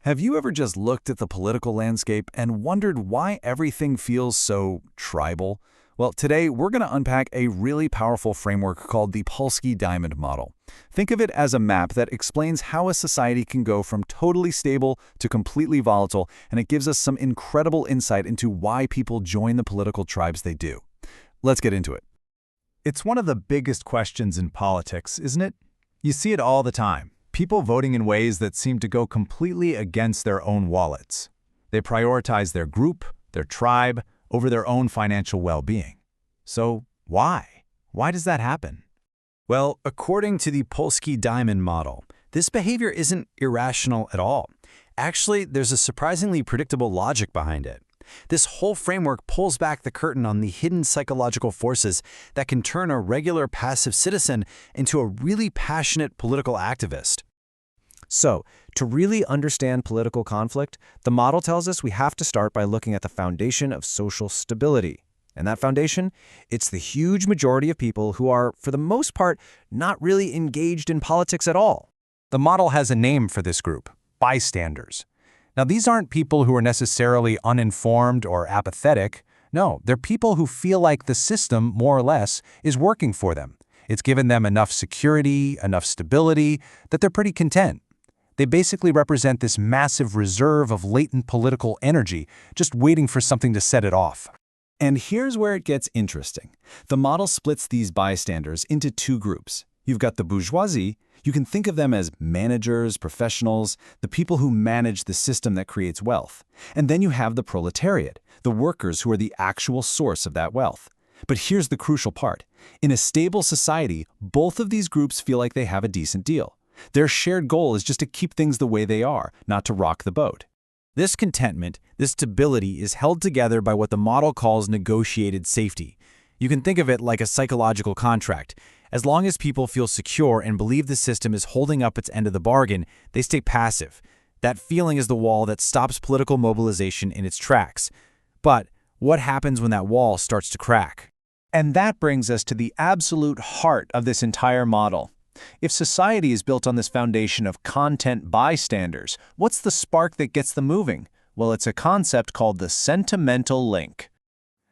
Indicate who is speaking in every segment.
Speaker 1: Have you ever just looked at the political landscape and wondered why everything feels so tribal? Well, today we're going to unpack a really powerful framework called the Polsky diamond model. Think of it as a map that explains how a society can go from totally stable to completely volatile, and it gives us some incredible insight into why people join the political tribes they do. Let's get into it.
Speaker 2: It's one of the biggest questions in politics, isn't it? You see it all the time. People voting in ways that seem to go completely against their own wallets. They prioritize their group, their tribe, over their own financial well-being. So why? Why does that happen?
Speaker 3: Well, according to the Polsky diamond model, this behavior isn't irrational at all. Actually, there's a surprisingly predictable logic behind it. This whole framework pulls back the curtain on the hidden psychological forces that can turn a regular passive citizen into a really passionate political activist.
Speaker 4: So, to really understand political conflict, the model tells us we have to start by looking at the foundation of social stability. And that foundation, it's the huge majority of people who are, for the most part, not really engaged in politics at all.
Speaker 2: The model has a name for this group: bystanders. Now, these aren't people who are necessarily uninformed or apathetic. No, they're people who feel like the system, more or less, is working for them. It's given them enough security, enough stability, that they're pretty content. They basically represent this massive reserve of latent political energy, just waiting for something to set it off.
Speaker 1: And here's where it gets interesting. The model splits these bystanders into two groups. You've got the bourgeoisie. You can think of them as managers, professionals, the people who manage the system that creates wealth. And then you have the proletariat, the workers who are the actual source of that wealth. But here's the crucial part. In a stable society, both of these groups feel like they have a decent deal. Their shared goal is just to keep things the way they are, not to rock the boat.
Speaker 3: This contentment, this stability, is held together by what the model calls negotiated safety. You can think of it like a psychological contract. As long as people feel secure and believe the system is holding up its end of the bargain, they stay passive. That feeling is the wall that stops political mobilization in its tracks. But what happens when that wall starts to crack?
Speaker 2: And that brings us to the absolute heart of this entire model. If society is built on this foundation of content bystanders, what's the spark that gets them moving? Well, it's a concept called the sentimental link.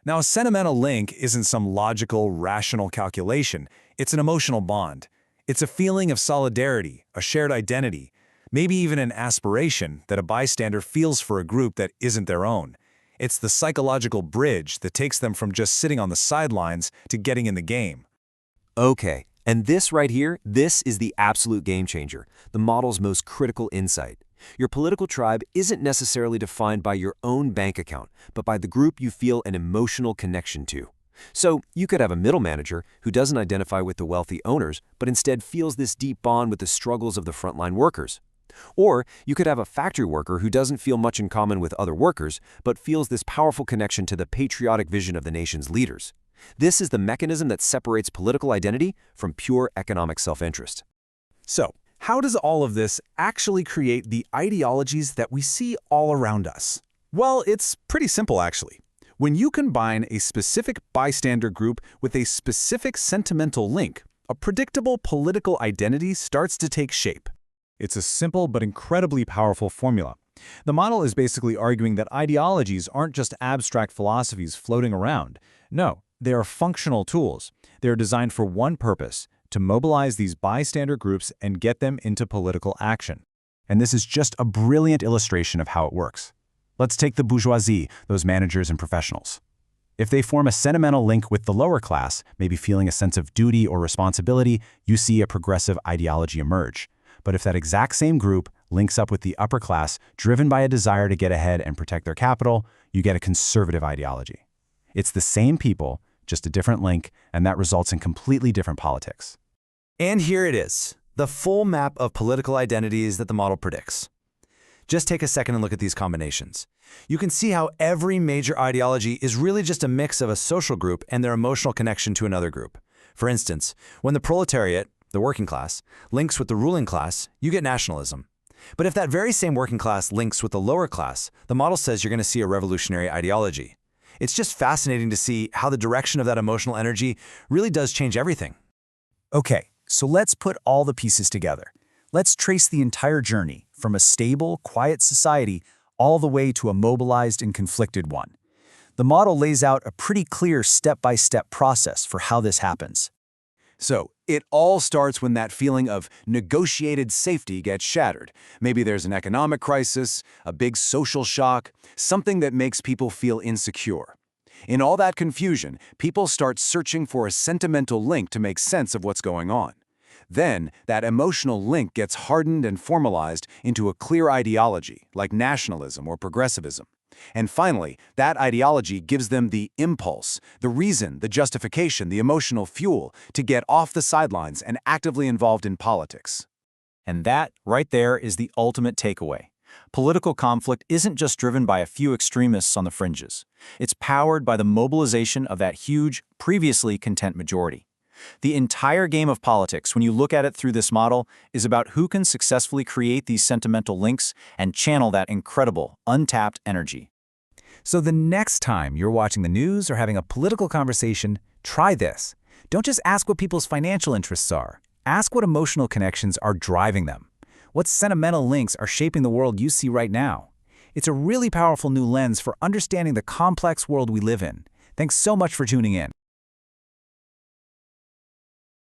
Speaker 3: Now, a sentimental link isn't some logical, rational calculation. It's an emotional bond. It's a feeling of solidarity, a shared identity, maybe even an aspiration that a bystander feels for a group that isn't their own. It's the psychological bridge that takes them from just sitting on the sidelines to getting in the game.
Speaker 5: Okay, and this right here, this is the absolute game changer, the model's most critical insight. Your political tribe isn't necessarily defined by your own bank account, but by the group you feel an emotional connection to. So you could have a middle manager who doesn't identify with the wealthy owners, but instead feels this deep bond with the struggles of the frontline workers. Or you could have a factory worker who doesn't feel much in common with other workers, but feels this powerful connection to the patriotic vision of the nation's leaders. This is the mechanism that separates political identity from pure economic self-interest.
Speaker 3: So, how does all of this actually create the ideologies that we see all around us? Well, it's pretty simple, actually. When you combine a specific bystander group with a specific sentimental link, a predictable political identity starts to take shape.
Speaker 2: It's a simple but incredibly powerful formula. The model is basically arguing that ideologies aren't just abstract philosophies floating around. No, they are functional tools. They are designed for one purpose: to mobilize these bystander groups and get them into political action. And this is just a brilliant illustration of how it works. Let's take the bourgeoisie, those managers and professionals. If they form a sentimental link with the lower class, maybe feeling a sense of duty or responsibility, you see a progressive ideology emerge. But if that exact same group links up with the upper class, driven by a desire to get ahead and protect their capital, you get a conservative ideology. It's the same people, just a different link, and that results in completely different politics.
Speaker 3: And here it is, the full map of political identities that the model predicts. Just take a second and look at these combinations. You can see how every major ideology is really just a mix of a social group and their emotional connection to another group. For instance, when the proletariat, the working class, links with the ruling class, you get nationalism. But if that very same working class links with the lower class, the model says you're going to see a revolutionary ideology. It's just fascinating to see how the direction of that emotional energy really does change everything.
Speaker 6: Okay, so let's put all the pieces together. Let's trace the entire journey,
Speaker 2: from a stable, quiet society all the way to a mobilized and conflicted one. The model lays out a pretty clear step-by-step process for how this happens.
Speaker 1: So, it all starts when that feeling of negotiated safety gets shattered. Maybe there's an economic crisis, a big social shock, something that makes people feel insecure. In all that confusion, people start searching for a sentimental link to make sense of what's going on. Then, that emotional link gets hardened and formalized into a clear ideology, like nationalism or progressivism. And finally, that ideology gives them the impulse, the reason, the justification, the emotional fuel to get off the sidelines and actively involved in politics.
Speaker 2: And that, right there, is the ultimate takeaway. Political conflict isn't just driven by a few extremists on the fringes. It's powered by the mobilization of that huge, previously content majority. The entire game of politics, when you look at it through this model, is about who can successfully create these sentimental links and channel that incredible, untapped energy.
Speaker 4: So the next time you're watching the news or having a political conversation, try this. Don't just ask what people's financial interests are. Ask what emotional connections are driving them. What sentimental links are shaping the world you see right now? It's a really powerful new lens for understanding the complex world we live in. Thanks so much for tuning in.